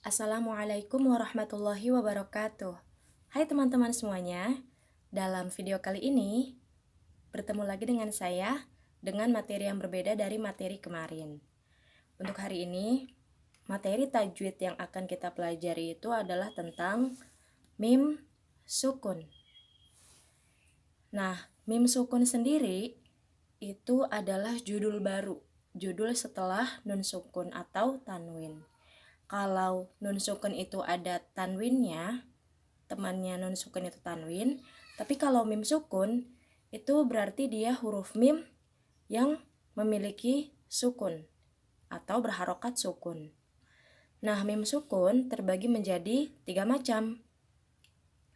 Assalamualaikum warahmatullahi wabarakatuh. Hai teman-teman semuanya. Dalam video kali ini bertemu lagi dengan saya dengan materi yang berbeda dari materi kemarin. Untuk hari ini, materi tajwid yang akan kita pelajari itu adalah tentang mim sukun. Nah, mim sukun sendiri itu adalah judul baru, judul setelah nun sukun atau tanwin. Kalau nun sukun itu ada tanwinnya, temannya nun sukun itu tanwin. Tapi kalau mim sukun itu berarti dia huruf mim yang memiliki sukun atau berharokat sukun. Nah, mim sukun terbagi menjadi 3 macam.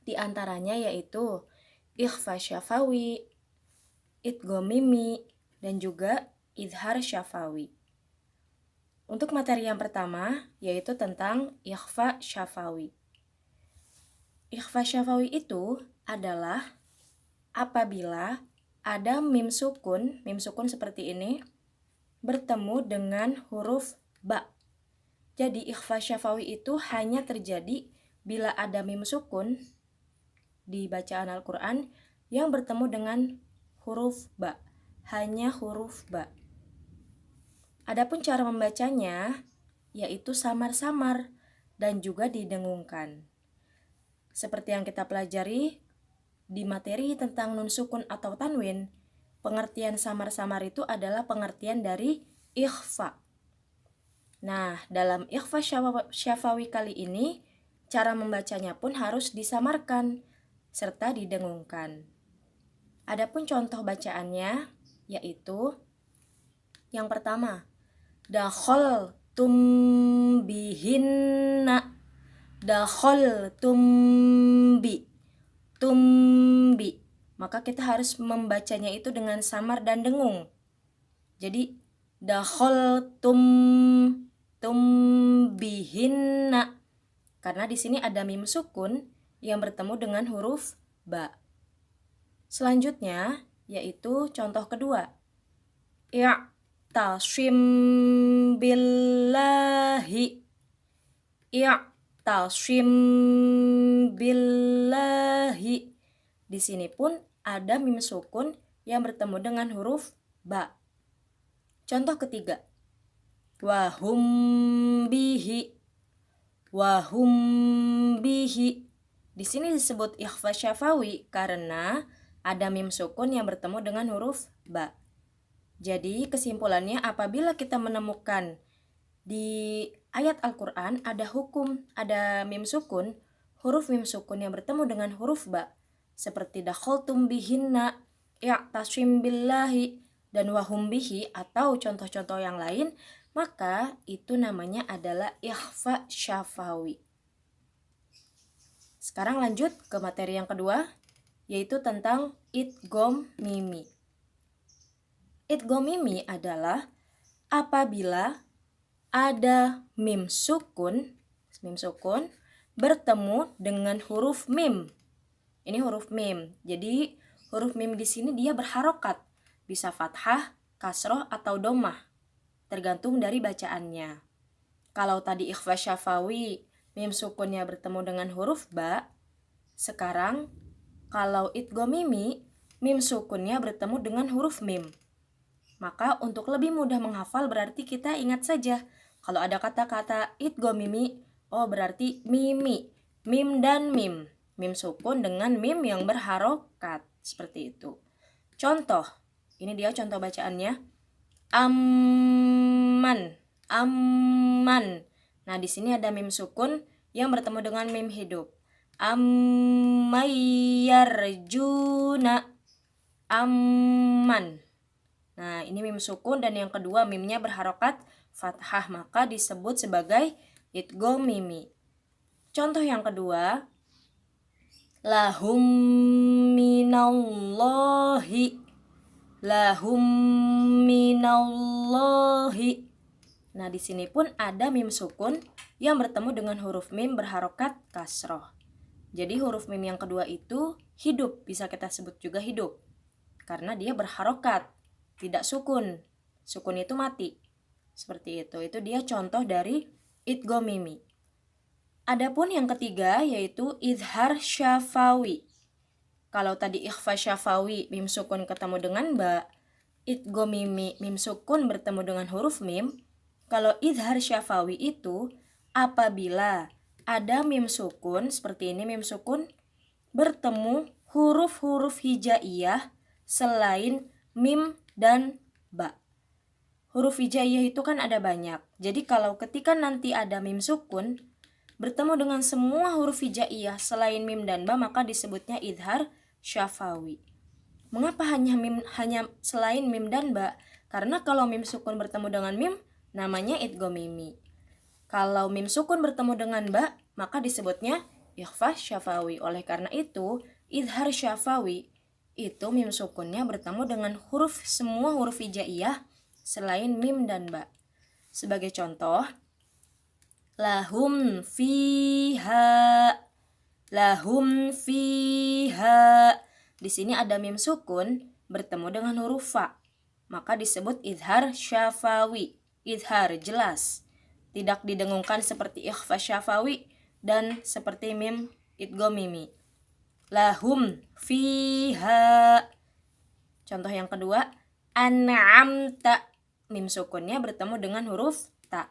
Di antaranya yaitu ikhfa syafawi, idgham mimi, dan juga idhar syafawi. Untuk materi yang pertama yaitu tentang ikhfa syafawi. Ikhfa syafawi itu adalah apabila ada mim sukun seperti ini bertemu dengan huruf ba. Jadi ikhfa syafawi itu hanya terjadi bila ada mim sukun di bacaan Al-Quran yang bertemu dengan huruf ba, hanya huruf ba. Adapun cara membacanya yaitu samar-samar dan juga didengungkan. Seperti yang kita pelajari di materi tentang nun sukun atau tanwin, pengertian samar-samar itu adalah pengertian dari ikhfa. Nah, dalam ikhfa syafawi kali ini, cara membacanya pun harus disamarkan serta didengungkan. Adapun contoh bacaannya yaitu yang pertama, dakhol tumbihinna, dakhol tumbi. Maka kita harus membacanya itu dengan samar dan dengung. Jadi dakhol tumbihinna, karena di sini ada mim sukun yang bertemu dengan huruf ba. Selanjutnya yaitu contoh kedua, i'tasim billahi, i'tasim billahi. Di sini pun ada mim sukun yang bertemu dengan huruf ba. Contoh ketiga, wahum bihi, wahum bihi. Di sini disebut ikhfa syafawi karena ada mim sukun yang bertemu dengan huruf ba. Jadi kesimpulannya, apabila kita menemukan di ayat Al-Quran ada hukum, ada mim sukun, huruf mim sukun yang bertemu dengan huruf ba, seperti dakhaltum bihinna, i'tasim billahi, dan wahum bihi, atau contoh-contoh yang lain, maka itu namanya adalah ikhfa syafawi. Sekarang lanjut ke materi yang kedua, yaitu tentang idgham mimi. Idgham mimi adalah apabila ada mim sukun bertemu dengan huruf mim. Ini huruf mim. Jadi huruf mim di sini dia berharokat, bisa fathah, kasroh, atau domah, tergantung dari bacaannya. Kalau tadi ikhfa syafawi, mim sukunnya bertemu dengan huruf ba, sekarang kalau idgham mimi, mim sukunnya bertemu dengan huruf mim. Maka untuk lebih mudah menghafal berarti kita ingat saja, kalau ada kata-kata idgham mimi, oh berarti mimi, mim dan mim, mim sukun dengan mim yang berharokat, seperti itu. Contoh, ini dia contoh bacaannya, amman, amman. Nah, di sini ada mim sukun yang bertemu dengan mim hidup. Ammayyarjuna, amman. Nah, ini mim sukun dan yang kedua mimnya berharokat fathah, maka disebut sebagai idgham mimi. Contoh yang kedua, lahum minallahi, lahum minallahi. Nah, di sini pun ada mim sukun yang bertemu dengan huruf mim berharokat kasroh. Jadi huruf mim yang kedua itu hidup, bisa kita sebut juga hidup, karena dia berharokat, tidak sukun. Sukun itu mati. Seperti itu. Itu dia contoh dari idgham mimi. Adapun yang ketiga yaitu idhar syafawi. Kalau tadi ikhfa syafawi mim sukun ketemu dengan ba, idgham mimi mim sukun bertemu dengan huruf mim. Kalau idhar syafawi itu apabila ada mim sukun seperti ini, mim sukun bertemu huruf-huruf hijaiyah selain mim dan ba. Huruf hijaiyah itu kan ada banyak. Jadi kalau ketika nanti ada mim sukun bertemu dengan semua huruf hijaiyah selain mim dan ba, maka disebutnya idhar syafawi. Mengapa hanya selain mim dan ba? Karena kalau mim sukun bertemu dengan mim, namanya idgham mimi. Kalau mim sukun bertemu dengan ba, maka disebutnya ikhfa syafawi. Oleh karena itu, idhar syafawi itu mim sukunnya bertemu dengan semua huruf hijaiyah selain mim dan ba. Sebagai contoh, lahum fiha. Lahum fiha. Di sini ada mim sukun bertemu dengan huruf fa. Maka disebut idhar syafawi. Idhar jelas. Tidak didengungkan seperti ikhfa syafawi dan seperti mim idgham mimi. Lahum fiha. Contoh yang kedua, an'amta. Mim sukunnya bertemu dengan huruf ta.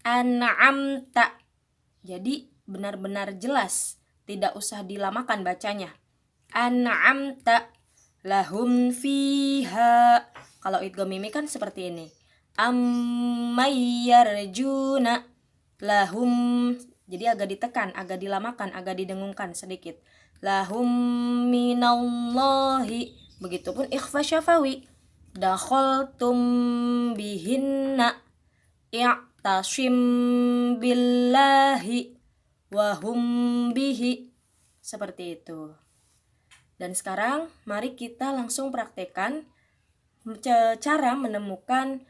An'amta. Jadi benar-benar jelas, tidak usah dilamakan bacanya. An'amta lahum fiha. Kalau idgham mimi kan seperti ini. Ammayyarjuna lahum. Jadi agak ditekan, agak dilamakan, agak didengungkan sedikit. Lahum minallahi. Begitupun ikhfa syafawi. Dakhaltum bihinna i'tasim billahi wahum bihi. Seperti itu. Dan sekarang mari kita langsung praktekkan cara menemukan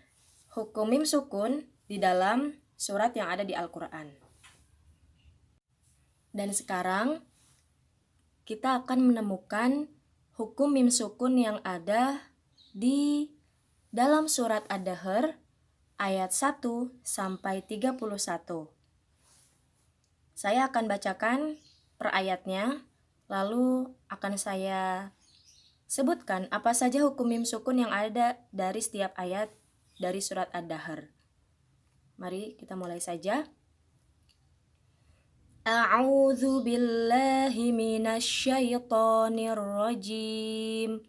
hukum mim sukun di dalam surat yang ada di Al-Quran. Dan sekarang kita akan menemukan hukum mim sukun yang ada di dalam surat Ad-Dahr ayat 1 sampai 31. Saya akan bacakan per ayatnya, lalu akan saya sebutkan apa saja hukum mim sukun yang ada dari setiap ayat dari surat Ad-Dahr. Mari kita mulai saja. A'udzu billahi minasyaitonir rajim.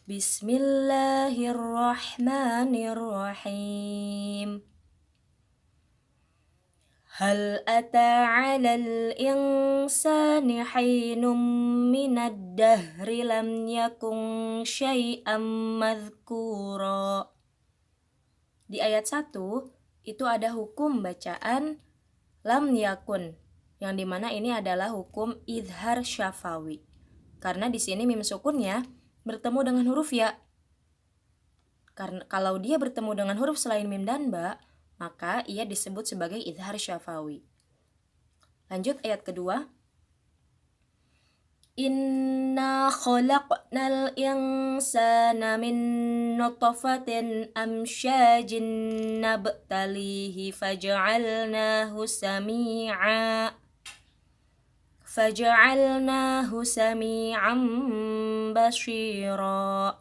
Bismillahirrahmanirrahim. Hal ata 'alal insani hinum minad dahri lam yakun syai'an madhkura. Di ayat 1 itu ada hukum bacaan lam yakun, yang dimana ini adalah hukum idhar syafawi. Karena di sini mim sukunnya bertemu dengan huruf ya. Karena kalau dia bertemu dengan huruf selain mim dan ba, maka ia disebut sebagai idhar syafawi. Lanjut ayat kedua. Inna khalaqnal insana min nutfatin amsyajin nabtalihi faja'alnahu sami'an basyira.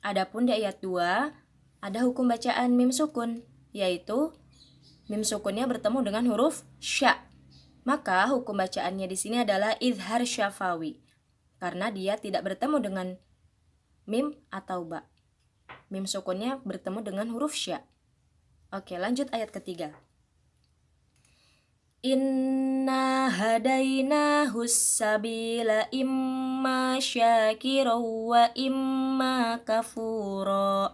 Adapun di ayat 2 ada hukum bacaan mim sukun, yaitu mim sukunnya bertemu dengan huruf sya. Maka hukum bacaannya di sini adalah idhar syafawi, karena dia tidak bertemu dengan mim atau ba. Mim sukunnya bertemu dengan huruf sya. Oke, lanjut ayat ketiga. Inna hadainahu sabila imma syakira wa imma kafura.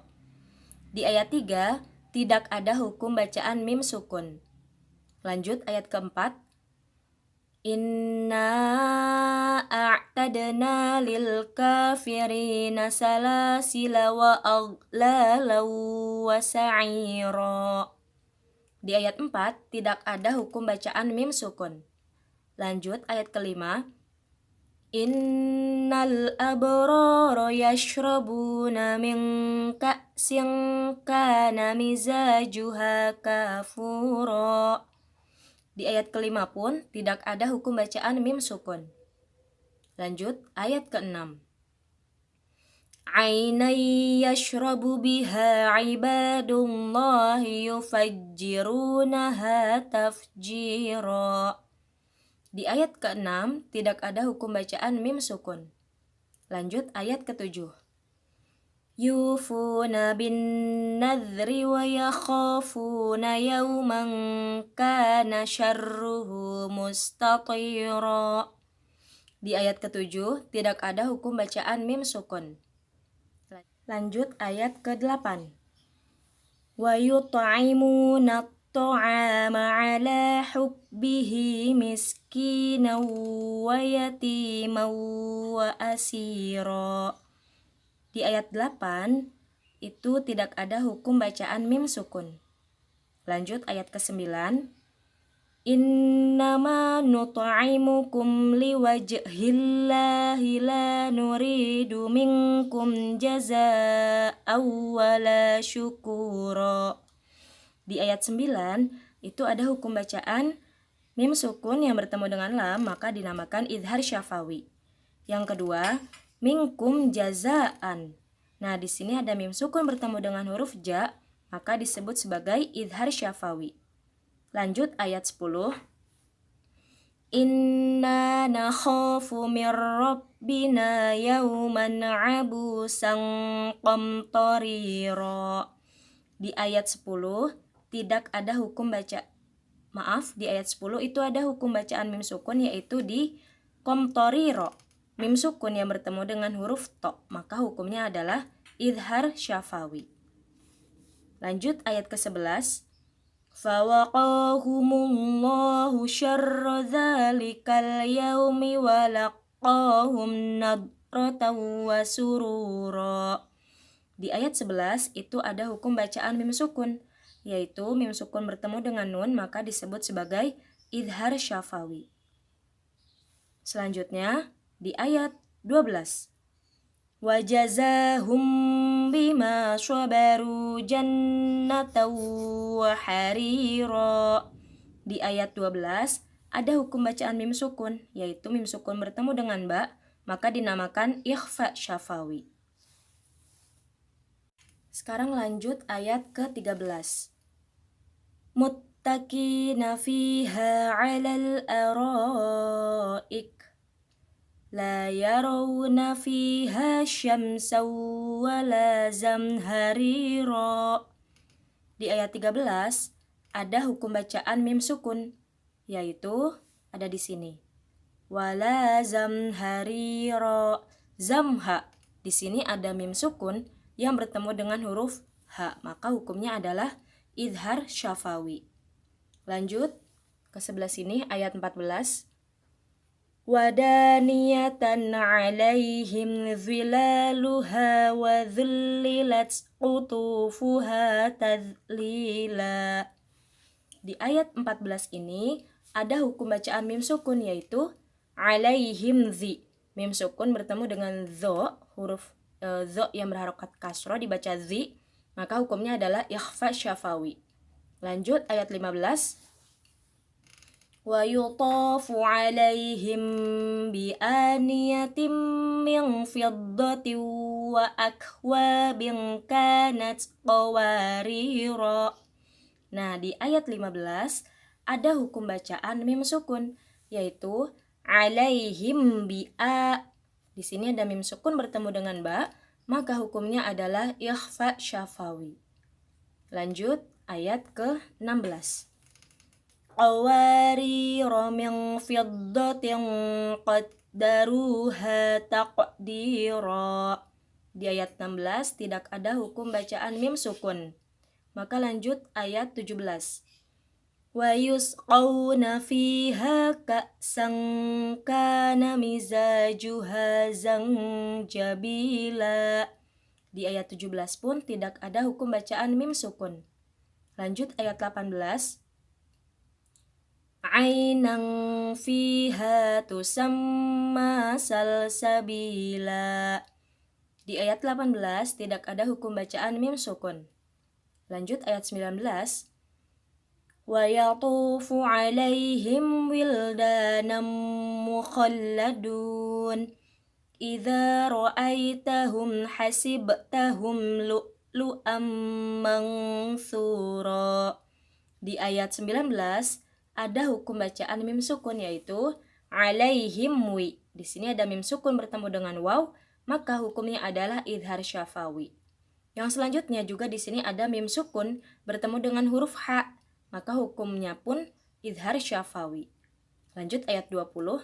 Di ayat 3 tidak ada hukum bacaan mim sukun. Lanjut ayat keempat. Inna a'tadna lil kafirina salasila wa aghlala wa sa'ira. Di ayat 4 tidak ada hukum bacaan mim sukun. Lanjut ayat kelima. Innal abrara yashrabuna min ka'sin kana mizajuha kafura. Di ayat kelima pun tidak ada hukum bacaan mim sukun. Lanjut ayat ke-6. Ainai yashrabu biha ibadullahi yufajjirunaha tafjira. Di ayat ke-6 tidak ada hukum bacaan mim sukun. Lanjut ayat ke-7. Yufuna bin nadhri wa yakhafuna yawman kana syarruhu mustatira. Di ayat ke-7 tidak ada hukum bacaan mim sukun. Lanjut ayat ke-8. Wa yut'imuna at-ta'ama 'ala hubbihi miskinan wa yatiman wa asira. Di ayat 8 itu tidak ada hukum bacaan mim sukun. Lanjut ayat ke-9. Innama nut'imukum liwajhillahi la nuridu minkum jazaa'an wala syukura. Di ayat 9 itu ada hukum bacaan mim sukun yang bertemu dengan lam maka dinamakan idhar syafawi. Yang kedua, minkum jazaan. Nah, di sini ada mim sukun bertemu dengan huruf ja, maka disebut sebagai idhar syafawi. Lanjut ayat 10. Inna nakhafu mir rabbina yawman abusan qamtarira. Di ayat 10 tidak ada hukum baca. Di ayat 10 itu ada hukum bacaan mim sukun yaitu di qamtarira. Mim sukun yang bertemu dengan huruf to, maka hukumnya adalah idhar syafawi. Lanjut ayat ke-11. Fawaqahumullahu syarra dzalikal yaumi wa laqahum nadratan wa surura. Di ayat 11 itu ada hukum bacaan mim sukun, yaitu mim sukun bertemu dengan nun maka disebut sebagai idhar syafawi. Selanjutnya di ayat 12. Wajazahum bima sabaru jannatan wa harira. Di ayat 12 ada hukum bacaan mim sukun, yaitu mim sukun bertemu dengan ba, maka dinamakan ikhfa syafawi. Sekarang lanjut ayat ke-13. Muttaqina fiha 'alal araik la yarawna fiha syamsan wala zamharira. Di ayat 13 ada hukum bacaan mim sukun, yaitu ada di sini. Wala zamharira. Zamha. Di sini ada mim sukun yang bertemu dengan huruf ha, maka hukumnya adalah idhar syafawi. Lanjut ke sebelah sini ayat 14. Wadaniyatan 'alaihim zilaluha wa dhullilat qutufuha tadlila. Di ayat 14 ini ada hukum bacaan mim sukun yaitu 'alaihim zi. Mim sukun bertemu dengan dho, huruf dho yang berharokat kasroh dibaca zi, maka hukumnya adalah ikhfa syafawi. Lanjut ayat 15. Wa yutafu 'alaihim bi aniyatin min fiddatin wa akwabin kanat qawarira. Nah, di ayat 15 ada hukum bacaan mim sukun yaitu 'alaihim bi a. Di sini ada mim sukun bertemu dengan ba, maka hukumnya adalah ikhfa syafawi. Lanjut ayat ke-16. Qawarira min fiddatin qaddaruha taqdira. Di ayat 16 tidak ada hukum bacaan mim sukun. Maka lanjut ayat 17. Wa yusqawna fiha ka'san kana mizajuha zanjabila. Di ayat 17 pun tidak ada hukum bacaan mim sukun. Lanjut ayat 18. Ainan fiha tusamma salsabila. Di ayat 18 tidak ada hukum bacaan mim sukun. Lanjut ayat 19. ويطوف عليهم ولدان مخلدون إذا رأيتهم حسبتهم لؤلؤا منثورا. Di ayat 19 ada hukum bacaan mim sukun, yaitu alaihim wi. Di sini ada mim sukun bertemu dengan waw, maka hukumnya adalah idhar syafawi. Yang selanjutnya juga di sini ada mim sukun bertemu dengan huruf ha, maka hukumnya pun idhar syafawi. Lanjut ayat 20.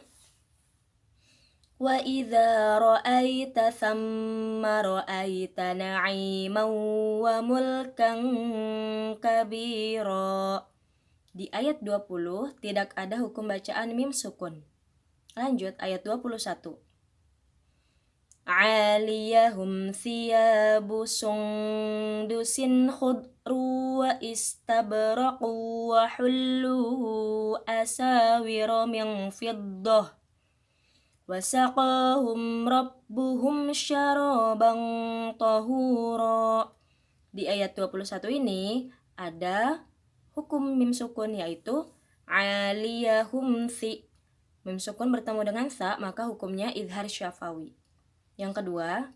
Wa idza ra'aita thamma ra'aita na'iman wa mulkan kabira. Di ayat 20 tidak ada hukum bacaan mim sukun. Lanjut ayat 21. Aliyahum thiyabu sundusin khudru wa istabraqu wa hullu asawira min fiddah wa saqahum rabbuhum syaraban tahura. Di ayat 21 ini ada hukum mim sukun, yaitu aliyahum thi. Mim sukun bertemu dengan sa, maka hukumnya idhar syafawi. Yang kedua,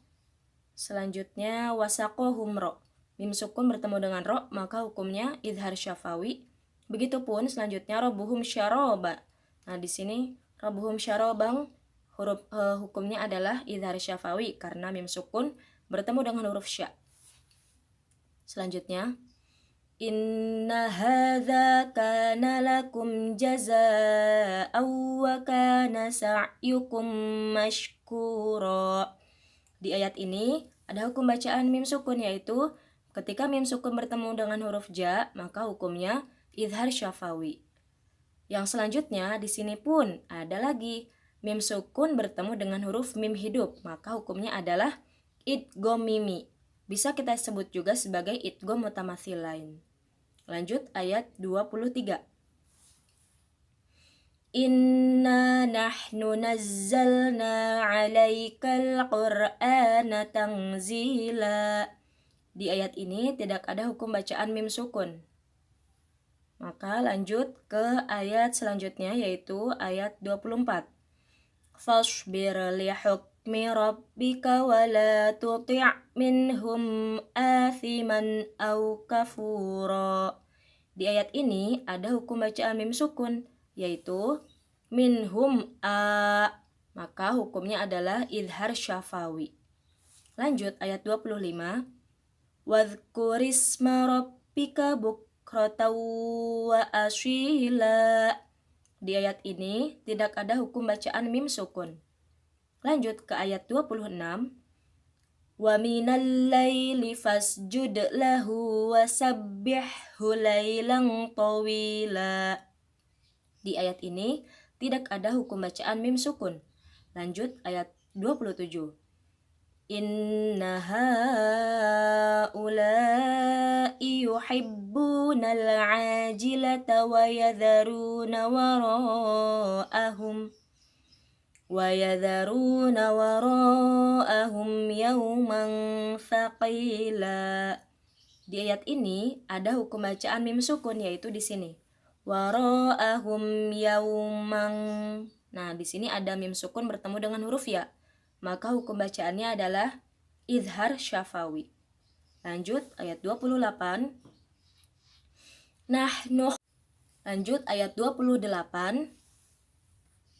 selanjutnya wasaqahum ro. Mim sukun bertemu dengan ro, maka hukumnya idhar syafawi. Begitupun selanjutnya rabbuhum syaraba. Nah, di sini rabbuhum syarabang hukumnya adalah idhar syafawi karena mim sukun bertemu dengan huruf sya. Selanjutnya, inna hadza kana lakum jazaa'an wa kana sa'yukum mashkura. Di ayat ini ada hukum bacaan mim sukun, yaitu ketika mim sukun bertemu dengan huruf ja, maka hukumnya idhar syafawi. Yang selanjutnya di sini pun ada lagi mim sukun bertemu dengan huruf mim hidup, maka hukumnya adalah idgham mimi. Bisa kita sebut juga sebagai idgham mutamathilain. Lanjut ayat 23. Inna nahnu nazzalna 'alaikal qur'ana tanzila. Di ayat ini tidak ada hukum bacaan mim sukun. Maka lanjut ke ayat selanjutnya, yaitu ayat 24. Fasbir li hukmi rabbika wa la tuti' minhum athiman aw kafura. Di ayat ini ada hukum bacaan mim sukun, yaitu minhum a, maka hukumnya adalah idhar syafawi. Lanjut ayat 25. Wadhkurisma rabbika bukratan wa asyila. Di ayat ini tidak ada hukum bacaan mim sukun. Lanjut ke ayat 26. Wa minal laili fasjud lahu wa sabbihhu lailan tawila. Di ayat ini tidak ada hukum bacaan mim sukun. Lanjut ayat 27. Inna haula'i yuhibbunal ajilata wa yadharuna wara'ahum yawman thaqila. Di ayat ini ada hukum bacaan mim sukun, yaitu di sini wara'ahum yawman. Nah, di sini ada mim sukun bertemu dengan huruf ya, maka hukum bacaannya adalah idhar syafawi. Lanjut ayat 28. Lanjut ayat 28.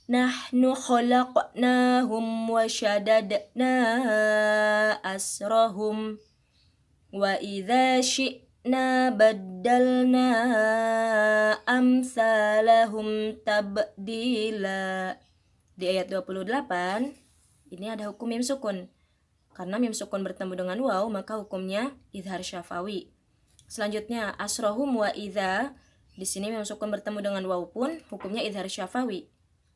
Nahnu khalaqnahum wa syadadna asrahum wa idza syi'na baddalna amsalahum tabdila. Di ayat 28 ini ada hukum mim sukun. Karena mim sukun bertemu dengan waw, maka hukumnya idhar syafawi. Selanjutnya asrahum wa idza. Di sini mim sukun bertemu dengan waw pun hukumnya idhar syafawi.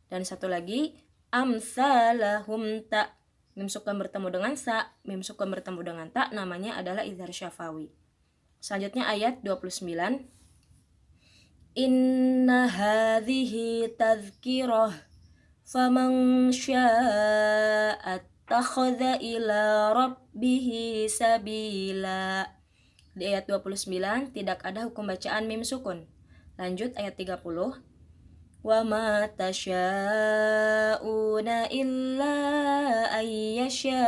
Dan satu lagi amsalahum ta. Mim sukun bertemu dengan sa, mim sukun bertemu dengan ta, namanya adalah idhar syafawi. Selanjutnya ayat 29. Inna hadhihi tadhkirah faman syaa'a takhadha ila rabbihi sabila. Di ayat 29 tidak ada hukum bacaan mim sukun. Lanjut ayat 30. Wa ma tasyauna illa ayyasha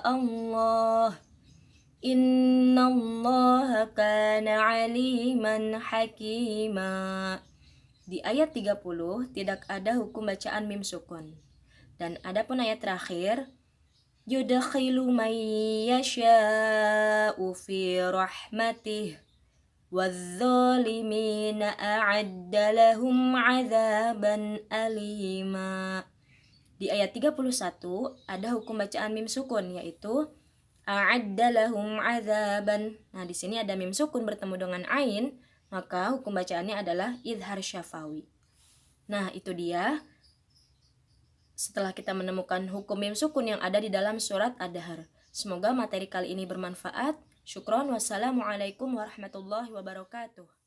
Allah. Innallaha kana aliman hakima. Di ayat 30 tidak ada hukum bacaan mim sukun. Dan adapun ayat terakhir, yudkhilu man yasha'u fi rahmatih wadh-dhalimina a'adda lahum 'adzaban alima. Di ayat 31 ada hukum bacaan mim sukun, yaitu a'adda lahum 'adzaban. Nah, di sini ada mim sukun bertemu dengan ain, maka hukum bacaannya adalah idhar syafawi. Nah, itu dia setelah kita menemukan hukum mim sukun yang ada di dalam surat Ad-Dahr. Semoga materi kali ini bermanfaat. Syukron, wassalamualaikum warahmatullahi wabarakatuh.